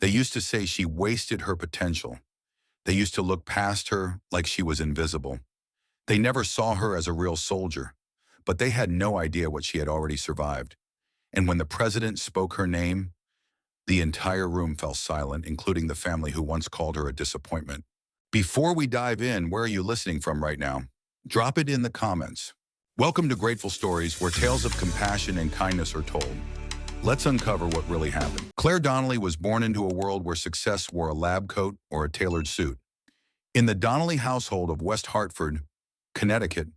They used to say she wasted her potential. They used to look past her like she was invisible. They never saw her as a real soldier, but they had no idea what she had already survived. And when the president spoke her name, the entire room fell silent, including the family who once called her a disappointment. Before we dive in, where are you listening from right now? Drop it in the comments. Welcome to Grateful Stories, where tales of compassion and kindness are told. Let's uncover what really happened. Clare Donnelly was born into a world where success wore a lab coat or a tailored suit. In the Donnelly household of West Hartford, Connecticut,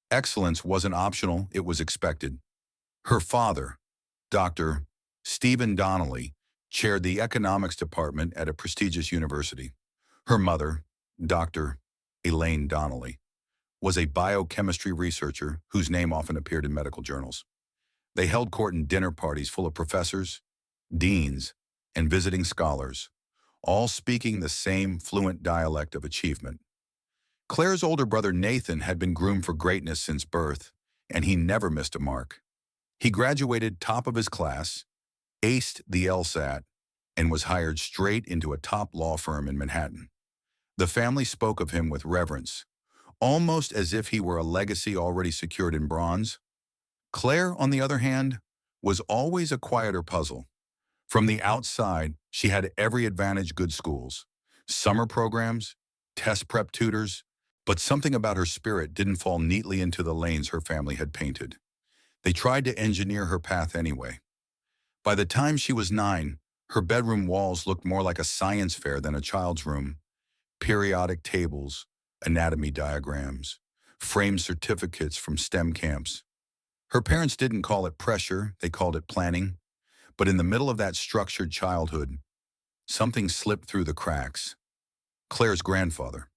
excellence wasn't optional, it was expected. Her father, Dr. Stephen Donnelly, chaired the economics department at a prestigious university. Her mother, Dr. Elaine Donnelly, was a biochemistry researcher whose name often appeared in medical journals. They held court in dinner parties full of professors, deans, and visiting scholars, all speaking the same fluent dialect of achievement. Claire's older brother Nathan had been groomed for greatness since birth, and he never missed a mark. He graduated top of his class, aced the LSAT, and was hired straight into a top law firm in Manhattan. The family spoke of him with reverence, almost as if he were a legacy already secured in bronze. Claire, on the other hand, was always a quieter puzzle. From the outside, she had every advantage: good schools, summer programs, test prep tutors, but something about her spirit didn't fall neatly into the lanes her family had painted. They tried to engineer her path anyway. By the time she was 9, her bedroom walls looked more like a science fair than a child's room. Periodic tables, anatomy diagrams, framed certificates from STEM camps. Her parents didn't call it pressure, they called it planning. But in the middle of that structured childhood, something slipped through the cracks. Claire's grandfather,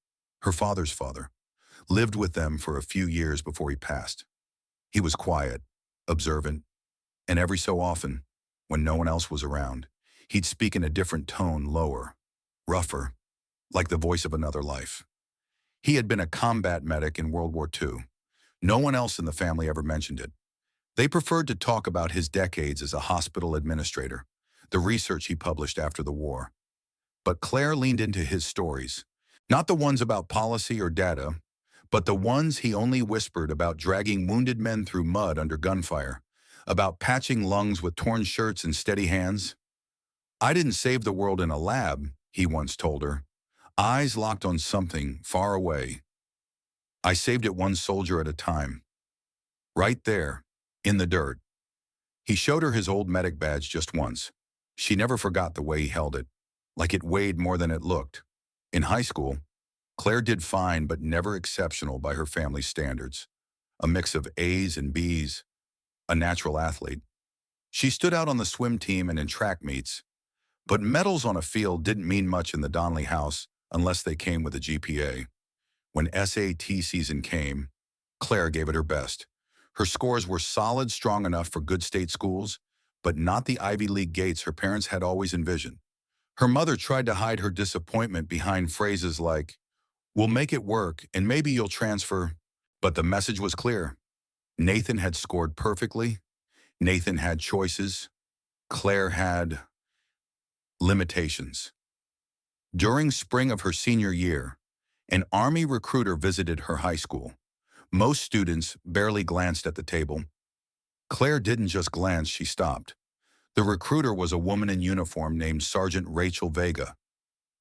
her father's father, lived with them for a few years before he passed. He was quiet, observant, and every so often, when no one else was around, he'd speak in a different tone, lower, rougher, like the voice of another life. He had been a combat medic in World War II. No one else in the family ever mentioned it. They preferred to talk about his decades as a hospital administrator, the research he published after the war. But Claire leaned into his stories, not the ones about policy or data, but the ones he only whispered about: dragging wounded men through mud under gunfire, about patching lungs with torn shirts and steady hands. "I didn't save the world in a lab," he once told her, eyes locked on something far away. "I saved it one soldier at a time. Right there, in the dirt." He showed her his old medic badge just once. She never forgot the way he held it, like it weighed more than it looked. In high school, Claire did fine but never exceptional by her family's standards. A mix of A's and B's, a natural athlete. She stood out on the swim team and in track meets, but medals on a field didn't mean much in the Donnelly house unless they came with a GPA. When SAT season came, Claire gave it her best. Her scores were solid, strong enough for good state schools, but not the Ivy League gates her parents had always envisioned. Her mother tried to hide her disappointment behind phrases like, "We'll make it work, and maybe you'll transfer." But the message was clear. Nathan had scored perfectly. Nathan had choices. Claire had limitations. During spring of her senior year, an Army recruiter visited her high school. Most students barely glanced at the table. Claire didn't just glance, she stopped. The recruiter was a woman in uniform named Sergeant Rachel Vega.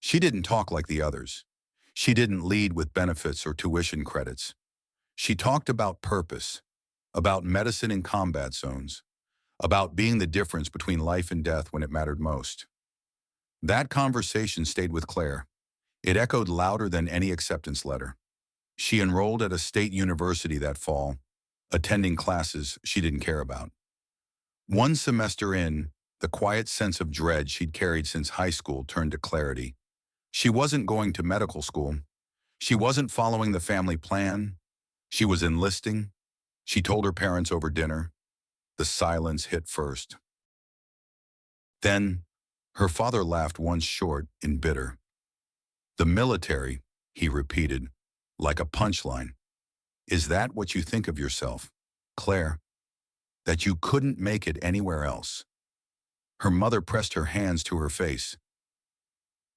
She didn't talk like the others. She didn't lead with benefits or tuition credits. She talked about purpose, about medicine in combat zones, about being the difference between life and death when it mattered most. That conversation stayed with Claire. It echoed louder than any acceptance letter. She enrolled at a state university that fall, attending classes she didn't care about. One semester in, the quiet sense of dread she'd carried since high school turned to clarity. She wasn't going to medical school. She wasn't following the family plan. She was enlisting. She told her parents over dinner. The silence hit first. Then, her father laughed once short and bitter. "The military," he repeated, like a punchline. "Is that what you think of yourself, Claire? That you couldn't make it anywhere else?" Her mother pressed her hands to her face.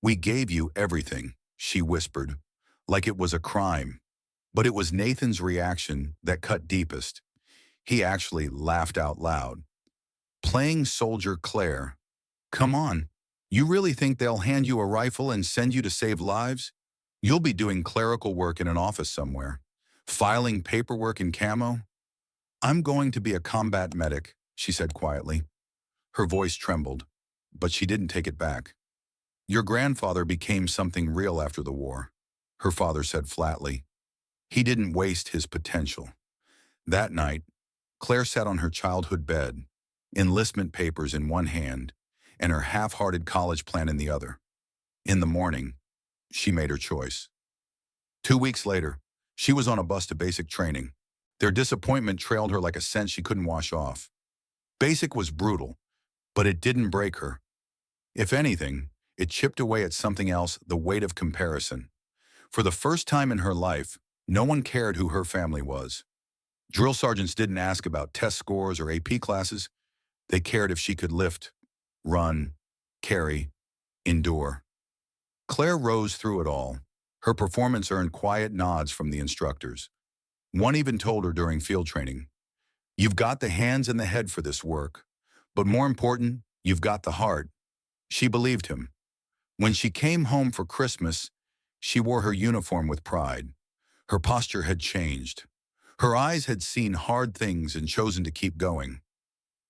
We gave you everything, she whispered, like it was a crime. But it was Nathan's reaction that cut deepest. He actually laughed out loud. Playing soldier Claire. Come on. You really think they'll hand you a rifle and send you to save lives? You'll be doing clerical work in an office somewhere. Filing paperwork in camo? I'm going to be a combat medic, she said quietly. Her voice trembled, but she didn't take it back. Your grandfather became something real after the war, her father said flatly. He didn't waste his potential. That night, Claire sat on her childhood bed, enlistment papers in one hand and her half-hearted college plan in the other. In the morning, she made her choice. 2 weeks later, she was on a bus to basic training. Their disappointment trailed her like a scent she couldn't wash off. Basic was brutal, but it didn't break her. If anything, it chipped away at something else, the weight of comparison. For the first time in her life, no one cared who her family was. Drill sergeants didn't ask about test scores or AP classes. They cared if she could lift, run, carry, endure. Claire rose through it all. Her performance earned quiet nods from the instructors. One even told her during field training, "You've got the hands and the head for this work, but more important, you've got the heart." She believed him. When she came home for Christmas, she wore her uniform with pride. Her posture had changed. Her eyes had seen hard things and chosen to keep going.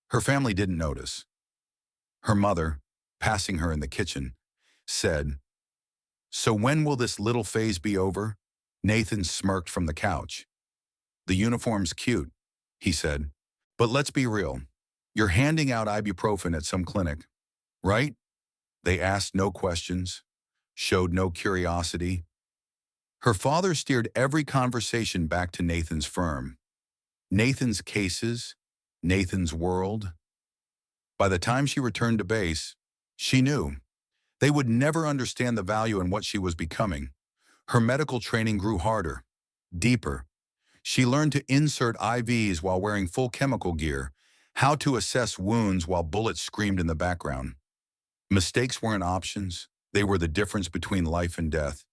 Her family didn't notice. Her mother, passing her in the kitchen, said, "So when will this little phase be over?" Nathan smirked from the couch. "The uniform's cute," he said, "but let's be real. You're handing out ibuprofen at some clinic, right?" They asked no questions, showed no curiosity. Her father steered every conversation back to Nathan's firm, Nathan's cases, Nathan's world. By the time she returned to base, she knew they would never understand the value in what she was becoming. Her medical training grew harder, deeper. She learned to insert IVs while wearing full chemical gear, how to assess wounds while bullets screamed in the background. Mistakes weren't options. They were the difference between life and death.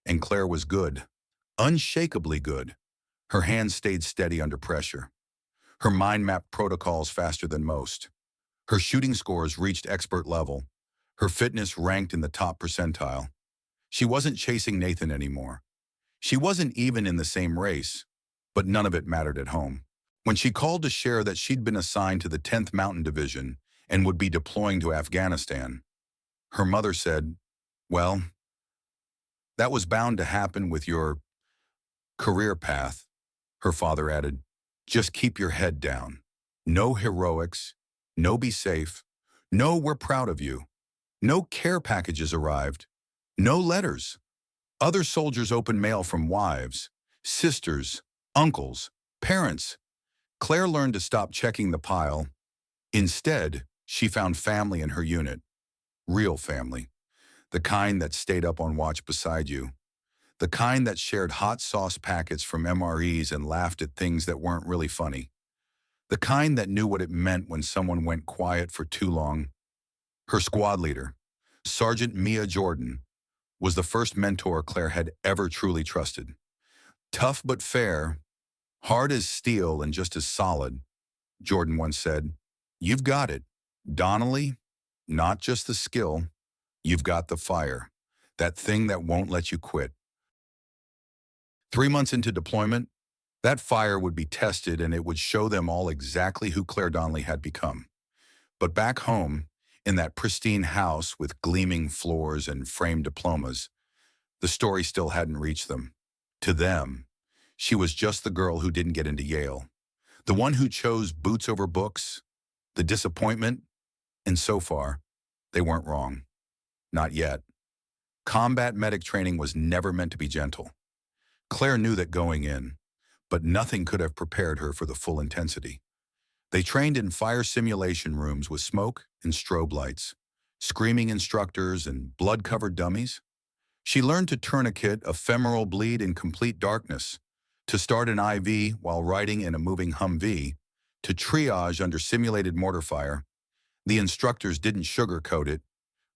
And Claire was good, unshakably good. Her hands stayed steady under pressure. Her mind mapped protocols faster than most. Her shooting scores reached expert level. Her fitness ranked in the top percentile. She wasn't chasing Nathan anymore. She wasn't even in the same race, but none of it mattered at home. When she called to share that she'd been assigned to the 10th Mountain Division and would be deploying to Afghanistan, her mother said, "Well, that was bound to happen with your career path." Her father added, "Just keep your head down. No heroics, no be safe, no we're proud of you. No care packages arrived, no letters. Other soldiers opened mail from wives, sisters, uncles, parents." Claire learned to stop checking the pile. Instead, she found family in her unit. Real family. The kind that stayed up on watch beside you. The kind that shared hot sauce packets from MREs and laughed at things that weren't really funny. The kind that knew what it meant when someone went quiet for too long. Her squad leader, Sergeant Mia Jordan, was the first mentor Claire had ever truly trusted. Tough but fair, hard as steel and just as solid, Jordan once said, "You've got it, Donnelly, not just the skill, you've got the fire, that thing that won't let you quit." 3 months into deployment, that fire would be tested and it would show them all exactly who Claire Donnelly had become. But back home, in that pristine house with gleaming floors and framed diplomas, the story still hadn't reached them. To them, she was just the girl who didn't get into Yale, the one who chose boots over books, the disappointment, and so far, they weren't wrong. Not yet. Combat medic training was never meant to be gentle. Claire knew that going in, but nothing could have prepared her for the full intensity. They trained in fire simulation rooms with smoke and strobe lights, screaming instructors and blood-covered dummies. She learned to tourniquet a femoral bleed in complete darkness, to start an IV while riding in a moving Humvee, to triage under simulated mortar fire. The instructors didn't sugarcoat it.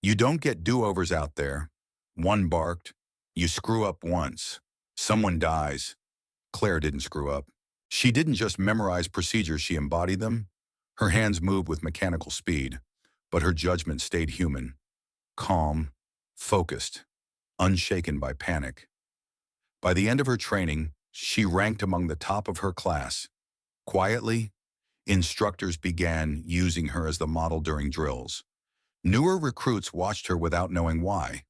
"You don't get do-overs out there. One barked, "You screw up once. Someone dies." Claire didn't screw up. She didn't just memorize procedures, she embodied them. Her hands moved with mechanical speed, but her judgment stayed human, calm, focused, unshaken by panic. By the end of her training, she ranked among the top of her class. Quietly, instructors began using her as the model during drills. Newer recruits watched her without knowing why,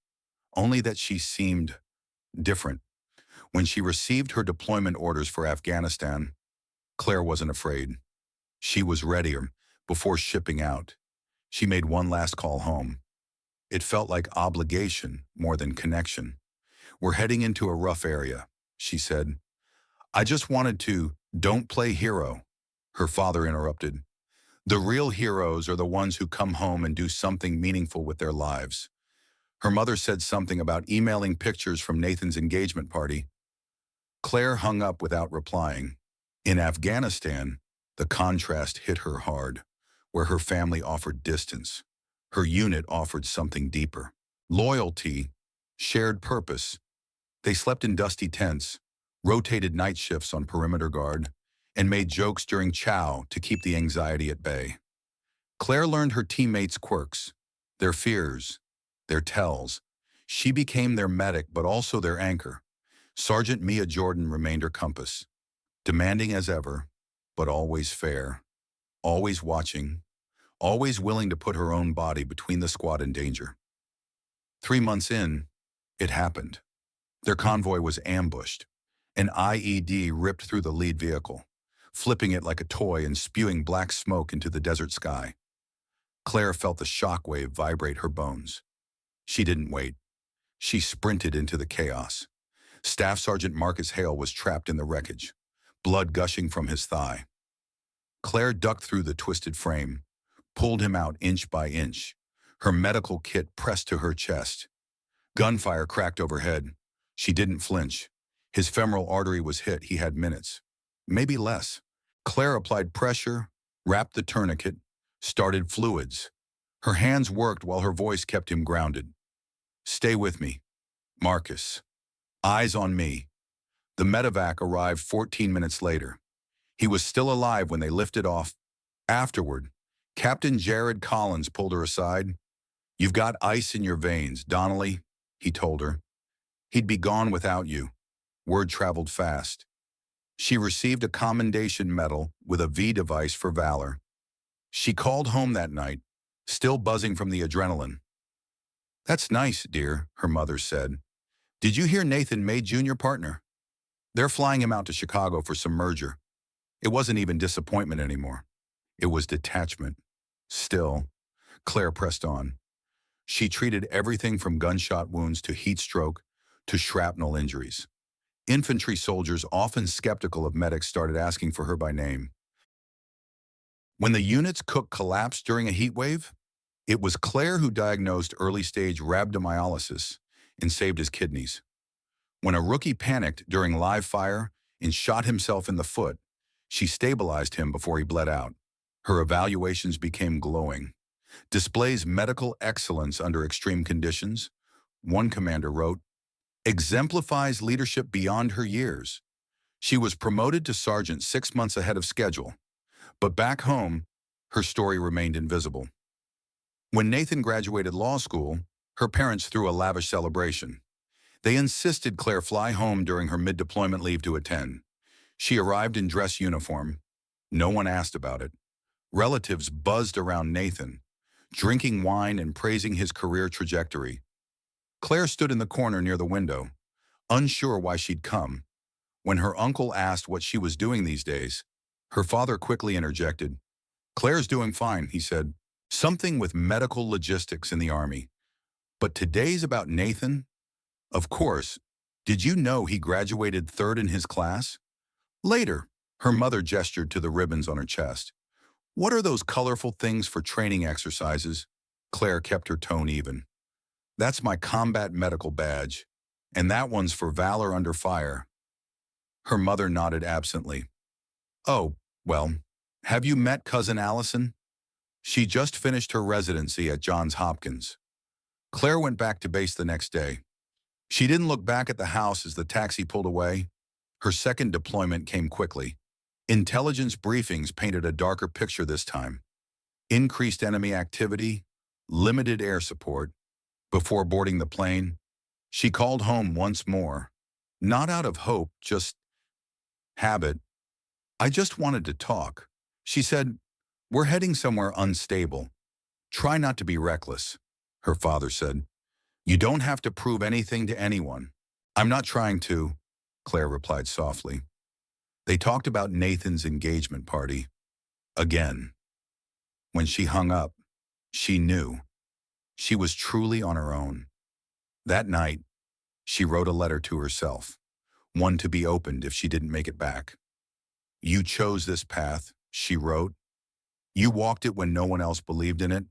only that she seemed different. When she received her deployment orders for Afghanistan, Claire wasn't afraid. She was readier before shipping out. She made one last call home. It felt like obligation more than connection. "We're heading into a rough area," she said. "I just wanted to, don't play hero." Her father interrupted. "The real heroes are the ones who come home and do something meaningful with their lives." Her mother said something about emailing pictures from Nathan's engagement party. Claire hung up without replying. In Afghanistan, the contrast hit her hard. Where her family offered distance, her unit offered something deeper. Loyalty, shared purpose. They slept in dusty tents, rotated night shifts on perimeter guard, and made jokes during chow to keep the anxiety at bay. Claire learned her teammates' quirks, their fears, their tells. She became their medic, but also their anchor. Sergeant Mia Jordan remained her compass, demanding as ever, but always fair, always watching, always willing to put her own body between the squad and danger. 3 months in, it happened. Their convoy was ambushed. An IED ripped through the lead vehicle, flipping it like a toy and spewing black smoke into the desert sky. Claire felt the shockwave vibrate her bones. She didn't wait. She sprinted into the chaos. Staff Sergeant Marcus Hale was trapped in the wreckage, blood gushing from his thigh. Claire ducked through the twisted frame, pulled him out inch by inch, her medical kit pressed to her chest. Gunfire cracked overhead. She didn't flinch. His femoral artery was hit. He had minutes, maybe less. Claire applied pressure, wrapped the tourniquet, started fluids. Her hands worked while her voice kept him grounded. "Stay with me, Marcus. Eyes on me." The medevac arrived 14 minutes later. He was still alive when they lifted off. Afterward, Captain Jared Collins pulled her aside. "You've got ice in your veins, Donnelly," he told her. "He'd be gone without you." Word traveled fast. She received a commendation medal with a V device for valor. She called home that night, still buzzing from the adrenaline. "That's nice, dear," her mother said. "Did you hear Nathan made junior partner? They're flying him out to Chicago for some merger." It wasn't even disappointment anymore. It was detachment. Still, Claire pressed on. She treated everything from gunshot wounds to heat stroke to shrapnel injuries. Infantry soldiers, often skeptical of medics, started asking for her by name. When the unit's cook collapsed during a heat wave, it was Claire who diagnosed early-stage rhabdomyolysis and saved his kidneys. When a rookie panicked during live fire and shot himself in the foot, she stabilized him before he bled out. Her evaluations became glowing. "Displays medical excellence under extreme conditions," one commander wrote. "Exemplifies leadership beyond her years." She was promoted to sergeant 6 months ahead of schedule. But back home, her story remained invisible. When Nathan graduated law school, her parents threw a lavish celebration. They insisted Claire fly home during her mid-deployment leave to attend. She arrived in dress uniform. No one asked about it. Relatives buzzed around Nathan, drinking wine and praising his career trajectory. Claire stood in the corner near the window, unsure why she'd come. When her uncle asked what she was doing these days, her father quickly interjected. "Claire's doing fine," he said. "Something with medical logistics in the Army. But today's about Nathan? Of course. Did you know he graduated third in his class?" Later, her mother gestured to the ribbons on her chest. "What are those colorful things for training exercises?" Claire kept her tone even. "That's my combat medical badge, and that one's for valor under fire." Her mother nodded absently. "Oh, well, have you met cousin Allison? She just finished her residency at Johns Hopkins." Claire went back to base the next day. She didn't look back at the house as the taxi pulled away. Her second deployment came quickly. Intelligence briefings painted a darker picture this time. Increased enemy activity, limited air support. Before boarding the plane, she called home once more. Not out of hope, just habit. "I just wanted to talk." She said, "We're heading somewhere unstable. Try not to be reckless." Her father said, "You don't have to prove anything to anyone." "I'm not trying to," Claire replied softly. They talked about Nathan's engagement party. Again. When she hung up, she knew. She was truly on her own. That night, she wrote a letter to herself, one to be opened if she didn't make it back. "You chose this path," she wrote. "You walked it when no one else believed in it.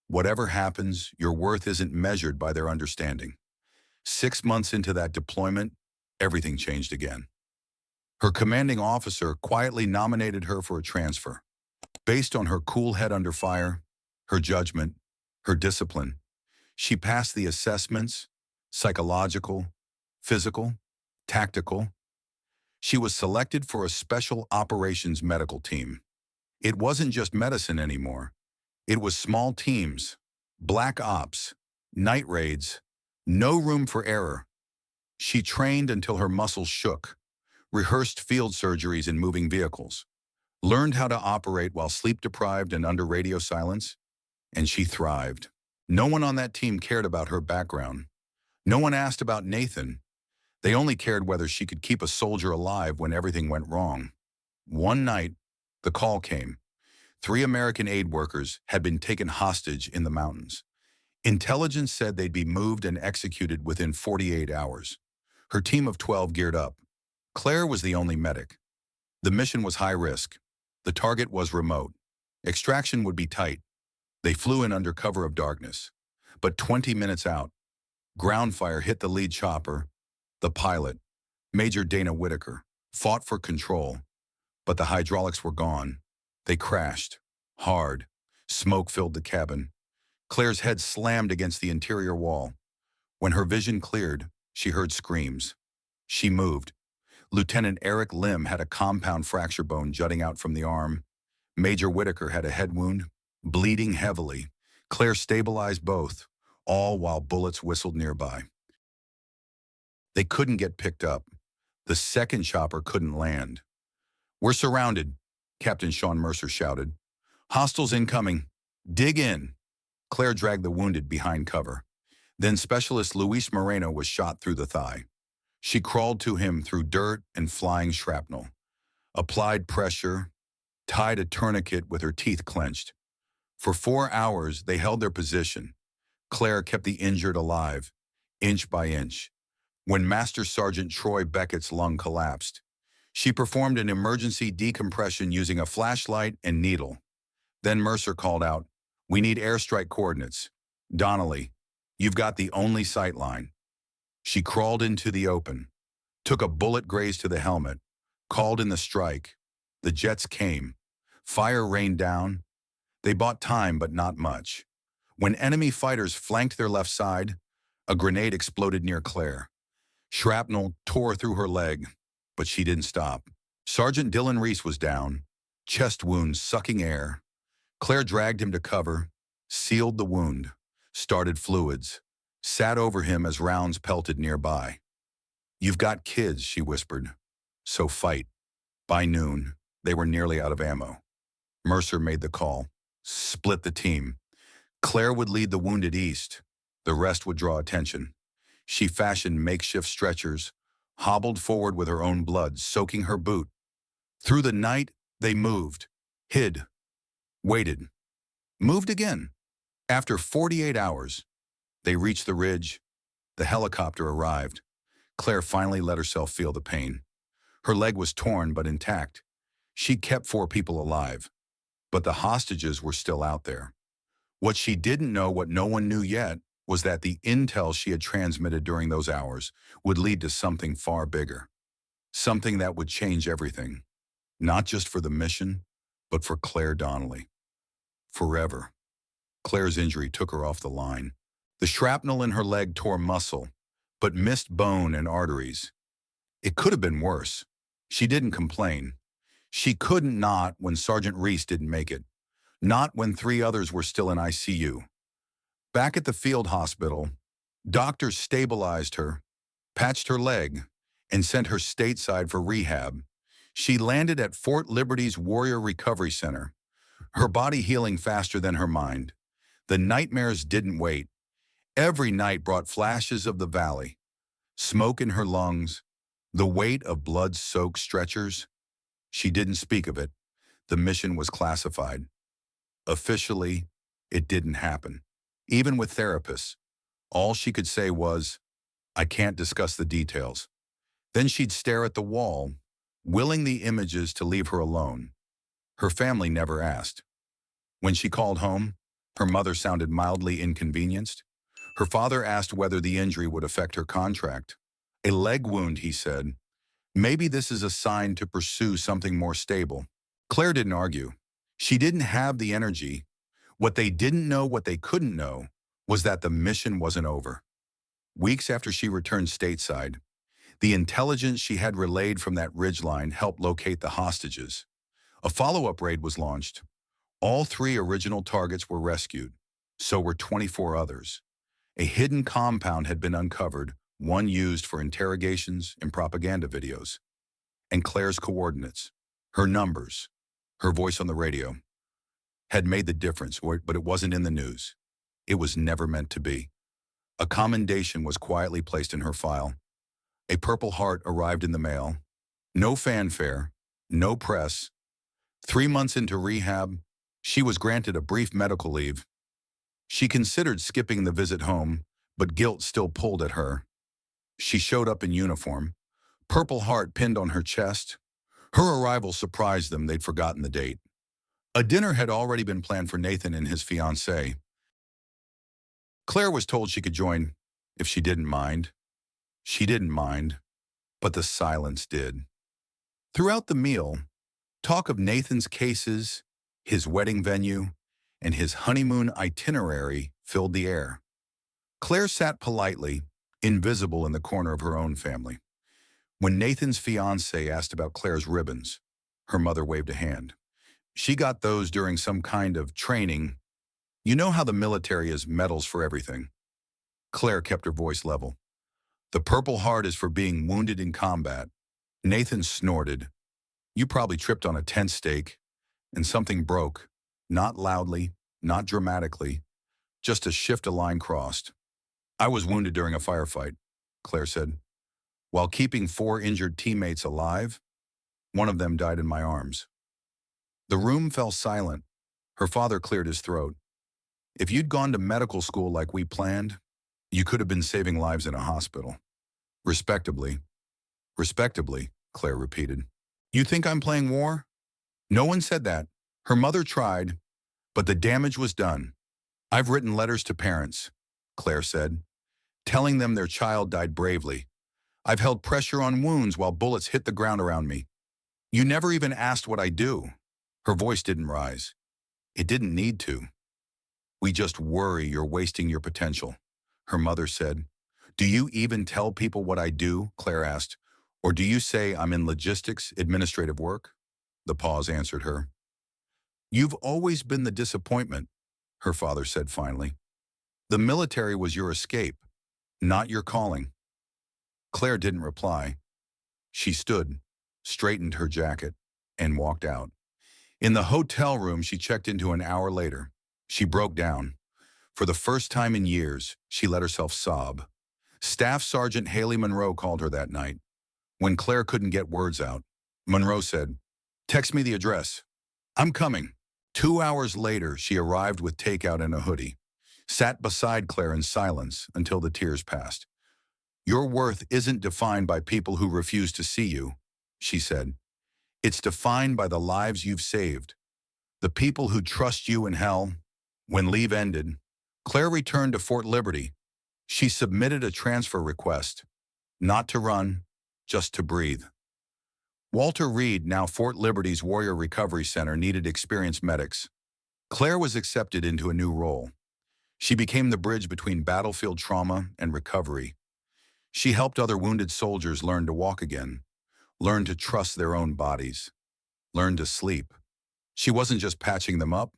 Whatever happens, your worth isn't measured by their understanding." 6 months into that deployment, everything changed again. Her commanding officer quietly nominated her for a transfer. Based on her cool head under fire, her judgment, her discipline, she passed the assessments: psychological, physical, tactical. She was selected for a special operations medical team. It wasn't just medicine anymore. It was small teams, black ops, night raids, no room for error. She trained until her muscles shook, rehearsed field surgeries in moving vehicles, learned how to operate while sleep-deprived and under radio silence, and she thrived. No one on that team cared about her background. No one asked about Nathan. They only cared whether she could keep a soldier alive when everything went wrong. One night, the call came. 3 American aid workers had been taken hostage in the mountains. Intelligence said they'd be moved and executed within 48 hours. Her team of 12 geared up. Claire was the only medic. The mission was high risk. The target was remote. Extraction would be tight. They flew in under cover of darkness. But 20 minutes out, ground fire hit the lead chopper. The pilot, Major Dana Whitaker, fought for control, but the hydraulics were gone. They crashed, hard. Smoke filled the cabin. Claire's head slammed against the interior wall. When her vision cleared, she heard screams. She moved. Lieutenant Eric Lim had a compound fracture bone jutting out from the arm. Major Whitaker had a head wound, bleeding heavily. Claire stabilized both, all while bullets whistled nearby. They couldn't get picked up. The second chopper couldn't land. "We're surrounded," Captain Sean Mercer shouted. "Hostiles incoming. Dig in." Claire dragged the wounded behind cover. Then Specialist Luis Moreno was shot through the thigh. She crawled to him through dirt and flying shrapnel. Applied pressure, tied a tourniquet with her teeth clenched. For 4 hours, they held their position. Claire kept the injured alive, inch by inch. When Master Sergeant Troy Beckett's lung collapsed, she performed an emergency decompression using a flashlight and needle. Then Mercer called out, "We need airstrike coordinates. Donnelly, you've got the only sight line." She crawled into the open, took a bullet graze to the helmet, called in the strike. The jets came. Fire rained down. They bought time, but not much. When enemy fighters flanked their left side, a grenade exploded near Claire. Shrapnel tore through her leg, but she didn't stop. Sergeant Dylan Reese was down, chest wounds sucking air. Claire dragged him to cover, sealed the wound, started fluids, sat over him as rounds pelted nearby. "You've got kids," she whispered. "So fight." By noon, they were nearly out of ammo. Mercer made the call. Split the team. Claire would lead the wounded east. The rest would draw attention. She fashioned makeshift stretchers, hobbled forward with her own blood, soaking her boot. Through the night, they moved, hid, waited, moved again. After 48 hours, they reached the ridge. The helicopter arrived. Claire finally let herself feel the pain. Her leg was torn but intact. She kept 4 people alive, but the hostages were still out there. What she didn't know, what no one knew yet, was that the intel she had transmitted during those hours would lead to something far bigger. Something that would change everything. Not just for the mission, but for Claire Donnelly. Forever. Claire's injury took her off the line. The shrapnel in her leg tore muscle, but missed bone and arteries. It could have been worse. She didn't complain. She couldn't not when Sergeant Reese didn't make it. Not when 3 others were still in ICU. Back at the field hospital, doctors stabilized her, patched her leg, and sent her stateside for rehab. She landed at Fort Liberty's Warrior Recovery Center, her body healing faster than her mind. The nightmares didn't wait. Every night brought flashes of the valley, smoke in her lungs, the weight of blood-soaked stretchers. She didn't speak of it. The mission was classified. Officially, it didn't happen. Even with therapists, all she could say was, "I can't discuss the details." Then she'd stare at the wall, willing the images to leave her alone. Her family never asked. When she called home, her mother sounded mildly inconvenienced. Her father asked whether the injury would affect her contract. "A leg wound," he said. "Maybe this is a sign to pursue something more stable." Claire didn't argue. She didn't have the energy. What they didn't know, what they couldn't know, was that the mission wasn't over. Weeks after she returned stateside, the intelligence she had relayed from that ridgeline helped locate the hostages. A follow-up raid was launched. All 3 original targets were rescued. So were 24 others. A hidden compound had been uncovered, one used for interrogations and propaganda videos. And Claire's coordinates, her numbers, her voice on the radio, had made the difference, but it wasn't in the news. It was never meant to be. A commendation was quietly placed in her file. A Purple Heart arrived in the mail. No fanfare, no press. 3 months into rehab, she was granted a brief medical leave. She considered skipping the visit home, but guilt still pulled at her. She showed up in uniform, Purple Heart pinned on her chest. Her arrival surprised them. They'd forgotten the date. A dinner had already been planned for Nathan and his fiancée. Claire was told she could join if she didn't mind. She didn't mind, but the silence did. Throughout the meal, talk of Nathan's cases, his wedding venue, and his honeymoon itinerary filled the air. Claire sat politely, invisible in the corner of her own family. When Nathan's fiancée asked about Claire's ribbons, her mother waved a hand. "She got those during some kind of training. You know how the military has medals for everything." Claire kept her voice level. "The Purple Heart is for being wounded in combat." Nathan snorted. "You probably tripped on a tent stake, and something broke. Not loudly, not dramatically, just a shift a line crossed." "I was wounded during a firefight," Claire said. "While keeping 4 injured teammates alive, one of them died in my arms." The room fell silent. Her father cleared his throat. "If you'd gone to medical school like we planned, you could have been saving lives in a hospital." "Respectably." "Respectably," Claire repeated. "You think I'm playing war?" "No one said that." Her mother tried, but the damage was done. "I've written letters to parents," Claire said, "telling them their child died bravely. I've held pressure on wounds while bullets hit the ground around me. You never even asked what I do." Her voice didn't rise. It didn't need to. "We just worry you're wasting your potential," her mother said. "Do you even tell people what I do?" Claire asked. "Or do you say I'm in logistics, administrative work?" The pause answered her. "You've always been the disappointment," her father said finally. "The military was your escape, not your calling." Claire didn't reply. She stood, straightened her jacket, and walked out. In the hotel room she checked into an hour later, she broke down. For the first time in years, she let herself sob. Staff Sergeant Haley Monroe called her that night. When Claire couldn't get words out, Monroe said, "Text me the address. I'm coming." 2 hours later, she arrived with takeout and a hoodie, sat beside Claire in silence until the tears passed. "Your worth isn't defined by people who refuse to see you," she said. "It's defined by the lives you've saved, the people who trust you in hell." When leave ended, Claire returned to Fort Liberty. She submitted a transfer request, not to run, just to breathe. Walter Reed, now Fort Liberty's Warrior Recovery Center, needed experienced medics. Claire was accepted into a new role. She became the bridge between battlefield trauma and recovery. She helped other wounded soldiers learn to walk again, learn to trust their own bodies, learn to sleep. She wasn't just patching them up,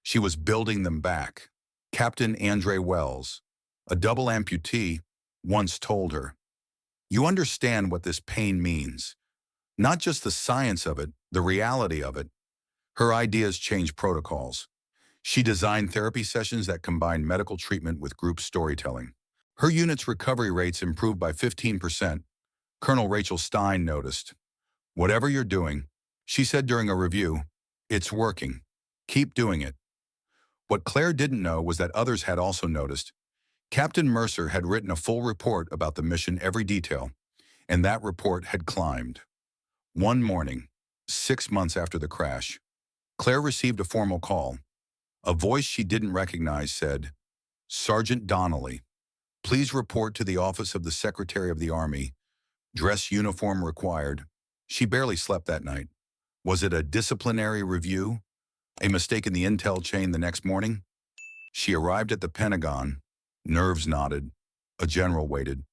she was building them back. Captain Andre Wells, a double amputee, once told her, "You understand what this pain means. Not just the science of it, the reality of it." Her ideas changed protocols. She designed therapy sessions that combined medical treatment with group storytelling. Her unit's recovery rates improved by 15%. Colonel Rachel Stein noticed. "Whatever you're doing," she said during a review, "it's working. Keep doing it." What Claire didn't know was that others had also noticed. Captain Mercer had written a full report about the mission, every detail, and that report had climbed. One morning, 6 months after the crash, Claire received a formal call. A voice she didn't recognize said, "Sergeant Donnelly, please report to the office of the Secretary of the Army. Dress uniform required." She barely slept that night. Was it a disciplinary review? A mistake in the intel chain the next morning? She arrived at the Pentagon. Nerves knotted. A general waited.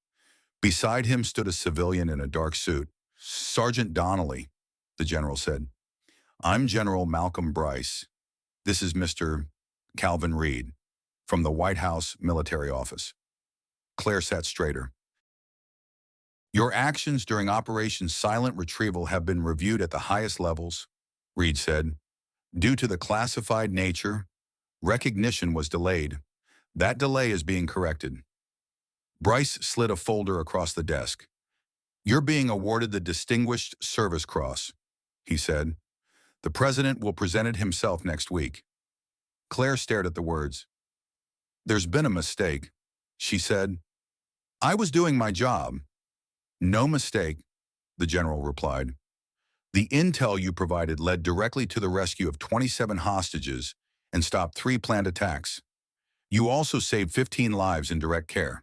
Beside him stood a civilian in a dark suit. "Sergeant Donnelly," the general said. "I'm General Malcolm Bryce. This is Mr. Calvin Reed from the White House Military Office." Claire sat straighter. "Your actions during Operation Silent Retrieval have been reviewed at the highest levels," Reed said. "Due to the classified nature, recognition was delayed. That delay is being corrected." Bryce slid a folder across the desk. "You're being awarded the Distinguished Service Cross," he said. "The President will present it himself next week." Claire stared at the words. "There's been a mistake," she said. "I was doing my job." "No mistake," the general replied. "The intel you provided led directly to the rescue of 27 hostages and stopped 3 planned attacks. You also saved 15 lives in direct care.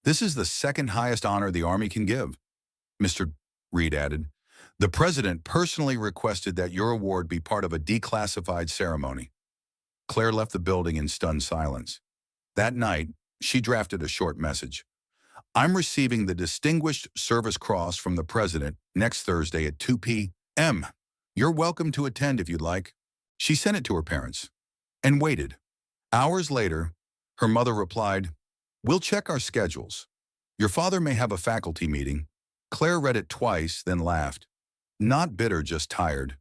This is the second highest honor the Army can give," Mr. Reed added. "The President personally requested that your award be part of a declassified ceremony." Claire left the building in stunned silence. That night, she drafted a short message. "I'm receiving the Distinguished Service Cross from the President next Thursday at 2 p.m. You're welcome to attend if you'd like." She sent it to her parents and waited. Hours later, her mother replied, "We'll check our schedules. Your father may have a faculty meeting." Claire read it twice, then laughed. Not bitter, just tired.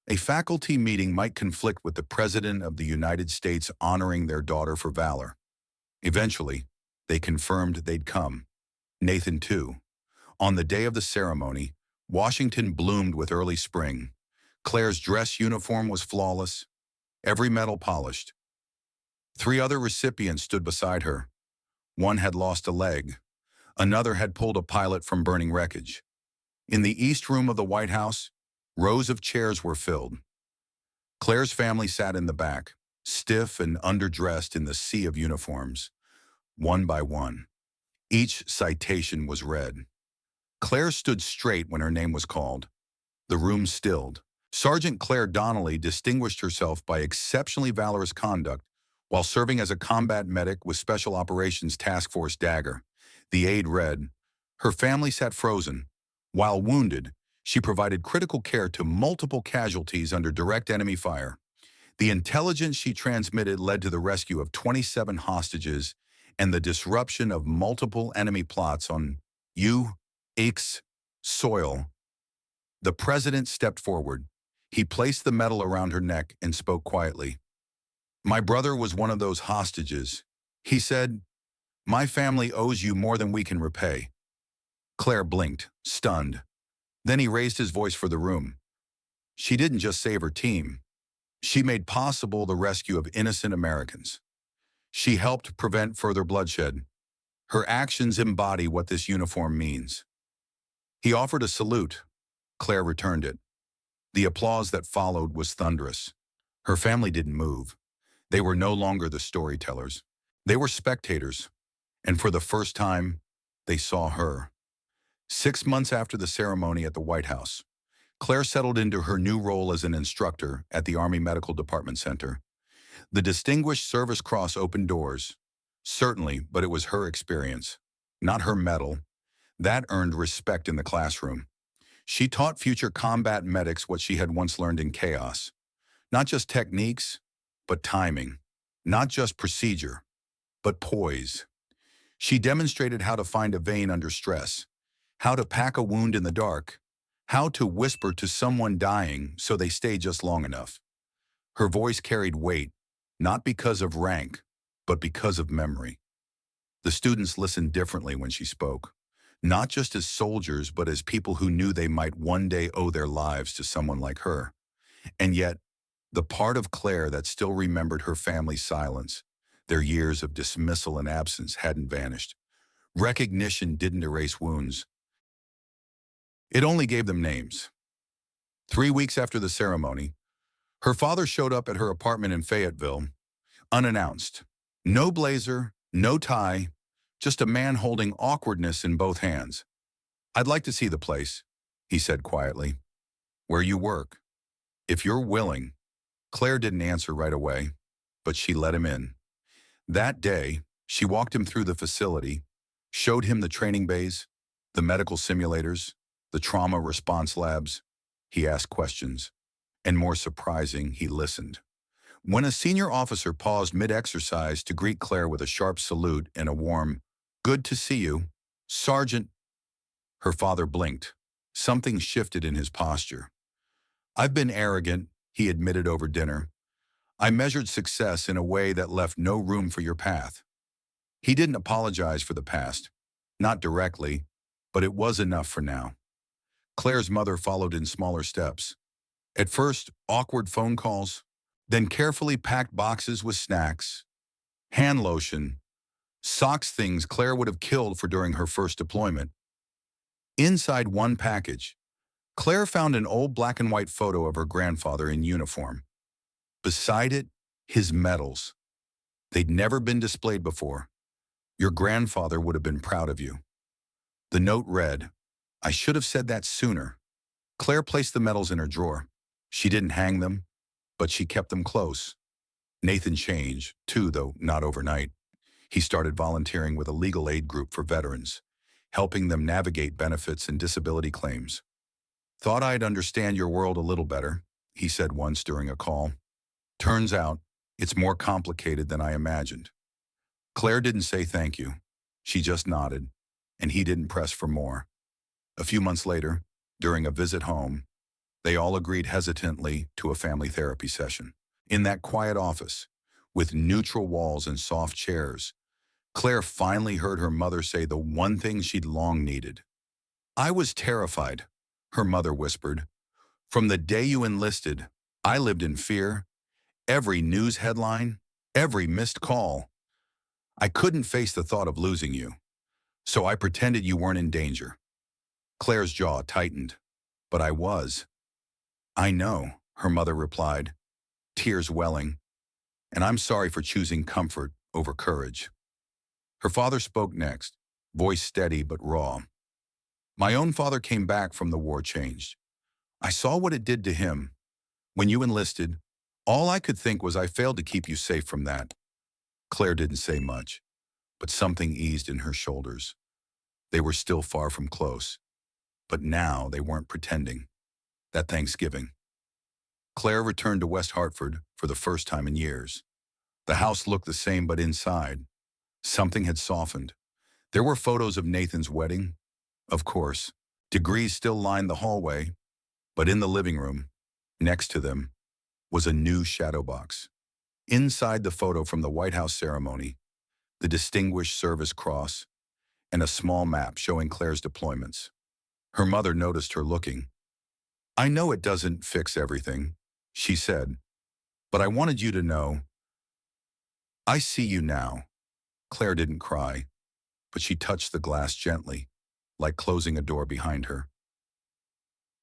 A faculty meeting might conflict with the President of the United States honoring their daughter for valor. Eventually, they confirmed they'd come. Nathan too. On the day of the ceremony, Washington bloomed with early spring. Claire's dress uniform was flawless, every medal polished. 3 other recipients stood beside her. One had lost a leg. Another had pulled a pilot from burning wreckage. In the East Room of the White House, rows of chairs were filled. Claire's family sat in the back, stiff and underdressed in the sea of uniforms. One by one, each citation was read. Claire stood straight when her name was called. The room stilled. Sergeant Clare Donnelly distinguished herself by exceptionally valorous conduct while serving as a combat medic with Special Operations Task Force Dagger. The aide read, "Her family sat frozen. While wounded, she provided critical care to multiple casualties under direct enemy fire. The intelligence she transmitted led to the rescue of 27 hostages and the disruption of multiple enemy plots on U.S. soil." The President stepped forward. He placed the medal around her neck and spoke quietly. "My brother was one of those hostages," he said. "My family owes you more than we can repay." Claire blinked, stunned. Then he raised his voice for the room. "She didn't just save her team. She made possible the rescue of innocent Americans. She helped prevent further bloodshed. Her actions embody what this uniform means." He offered a salute. Claire returned it. The applause that followed was thunderous. Her family didn't move. They were no longer the storytellers. They were spectators. And for the first time, they saw her. 6 months after the ceremony at the White House, Claire settled into her new role as an instructor at the Army Medical Department Center. The Distinguished Service Cross opened doors. Certainly, but it was her experience. not her medal. That earned respect in the classroom. She taught future combat medics what she had once learned in chaos. Not just techniques, but timing. Not just procedure, but poise. She demonstrated how to find a vein under stress, how to pack a wound in the dark, how to whisper to someone dying so they stay just long enough. Her voice carried weight, not because of rank, but because of memory. The students listened differently when she spoke, not just as soldiers, but as people who knew they might one day owe their lives to someone like her. And yet, the part of Claire that still remembered her family's silence, their years of dismissal and absence, hadn't vanished. Recognition didn't erase wounds. It only gave them names. 3 weeks after the ceremony, her father showed up at her apartment in Fayetteville, unannounced. No blazer, no tie, just a man holding awkwardness in both hands. "I'd like to see the place," he said quietly. "Where you work. If you're willing." Claire didn't answer right away, but she let him in. That day, she walked him through the facility, showed him the training bays, the medical simulators, the trauma response labs. He asked questions, and more surprising, he listened. When a senior officer paused mid-exercise to greet Claire with a sharp salute and a warm, "Good to see you, Sergeant," her father blinked. Something shifted in his posture. "I've been arrogant," he admitted over dinner. "I measured success in a way that left no room for your path." He didn't apologize for the past, not directly, but it was enough for now. Claire's mother followed in smaller steps. At first, awkward phone calls, then carefully packed boxes with snacks, hand lotion, socks, things Claire would have killed for during her first deployment. Inside one package, Claire found an old black and white photo of her grandfather in uniform. Beside it, his medals. They'd never been displayed before. "Your grandfather would have been proud of you." The note read, "I should have said that sooner." Claire placed the medals in her drawer. She didn't hang them, but she kept them close. Nathan changed, too, though not overnight. He started volunteering with a legal aid group for veterans, helping them navigate benefits and disability claims. "Thought I'd understand your world a little better," he said once during a call. "Turns out, it's more complicated than I imagined." Claire didn't say thank you. She just nodded, and he didn't press for more. A few months later, during a visit home, they all agreed hesitantly to a family therapy session. In that quiet office, with neutral walls and soft chairs, Claire finally heard her mother say the one thing she'd long needed. "I was terrified," her mother whispered. "From the day you enlisted, I lived in fear. Every news headline, every missed call. I couldn't face the thought of losing you, so I pretended you weren't in danger." Claire's jaw tightened. "But I was." "I know," her mother replied, tears welling, "and I'm sorry for choosing comfort over courage." Her father spoke next, voice steady but raw. "My own father came back from the war changed. I saw what it did to him. When you enlisted, all I could think was I failed to keep you safe from that." Claire didn't say much, but something eased in her shoulders. They were still far from close, but now they weren't pretending. That Thanksgiving, Claire returned to West Hartford for the first time in years. The house looked the same, but inside, something had softened. There were photos of Nathan's wedding, of course. Degrees still lined the hallway, but in the living room, next to them, was a new shadow box. Inside the photo from the White House ceremony, the Distinguished Service Cross, and a small map showing Claire's deployments. Her mother noticed her looking. "I know it doesn't fix everything," she said, "but I wanted you to know. I see you now." Claire didn't cry, but she touched the glass gently, like closing a door behind her.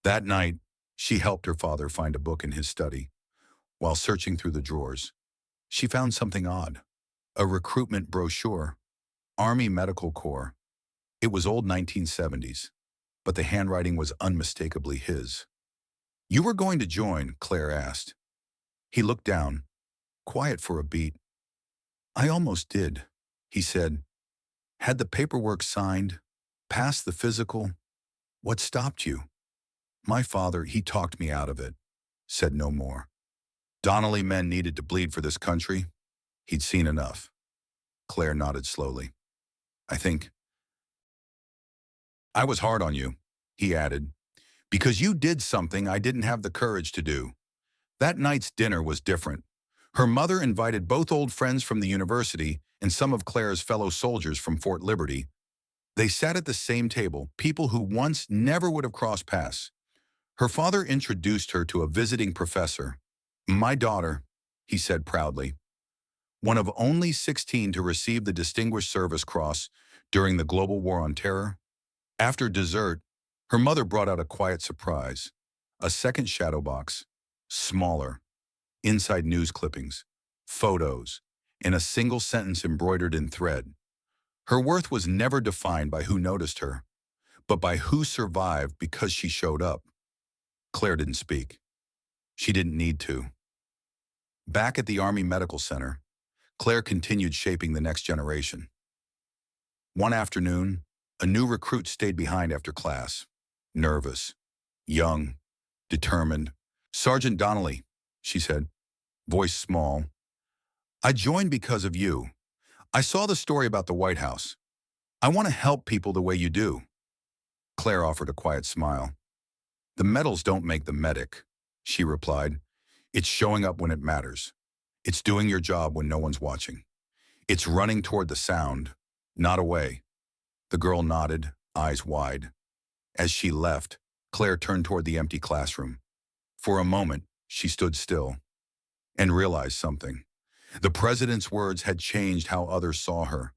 That night, she helped her father find a book in his study. While searching through the drawers, she found something odd. A recruitment brochure, Army Medical Corps. It was old 1970s, but the handwriting was unmistakably his. "You were going to join?" Claire asked. He looked down, quiet for a beat. "I almost did," he said. Had the paperwork signed? Passed the physical? What stopped you? My father, he talked me out of it. Said no more. Donnelly men needed to bleed for this country. He'd seen enough. Claire nodded slowly. I think I was hard on you, he added, because you did something I didn't have the courage to do. That night's dinner was different. Her mother invited both old friends from the university and some of Claire's fellow soldiers from Fort Liberty. They sat at the same table, people who once never would have crossed paths. Her father introduced her to a visiting professor. My daughter, he said proudly, one of only 16 to receive the Distinguished Service Cross during the global war on terror. After dessert, her mother brought out a quiet surprise, a second shadow box, smaller, inside news clippings, photos, and a single sentence embroidered in thread. Her worth was never defined by who noticed her, but by who survived because she showed up. Claire didn't speak. She didn't need to. Back at the Army Medical Center, Claire continued shaping the next generation. One afternoon, a new recruit stayed behind after class. Nervous, young, determined. Sergeant Donnelly, she said, voice small. I joined because of you. I saw the story about the White House. I want to help people the way you do. Claire offered a quiet smile. The medals don't make the medic, she replied. It's showing up when it matters. It's doing your job when no one's watching. It's running toward the sound, not away. The girl nodded, eyes wide. As she left, Claire turned toward the empty classroom. For a moment, she stood still and realized something. The president's words had changed how others saw her.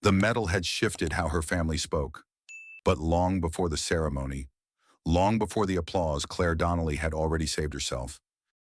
The medal had shifted how her family spoke. But long before the ceremony, long before the applause, Claire Donnelly had already saved herself.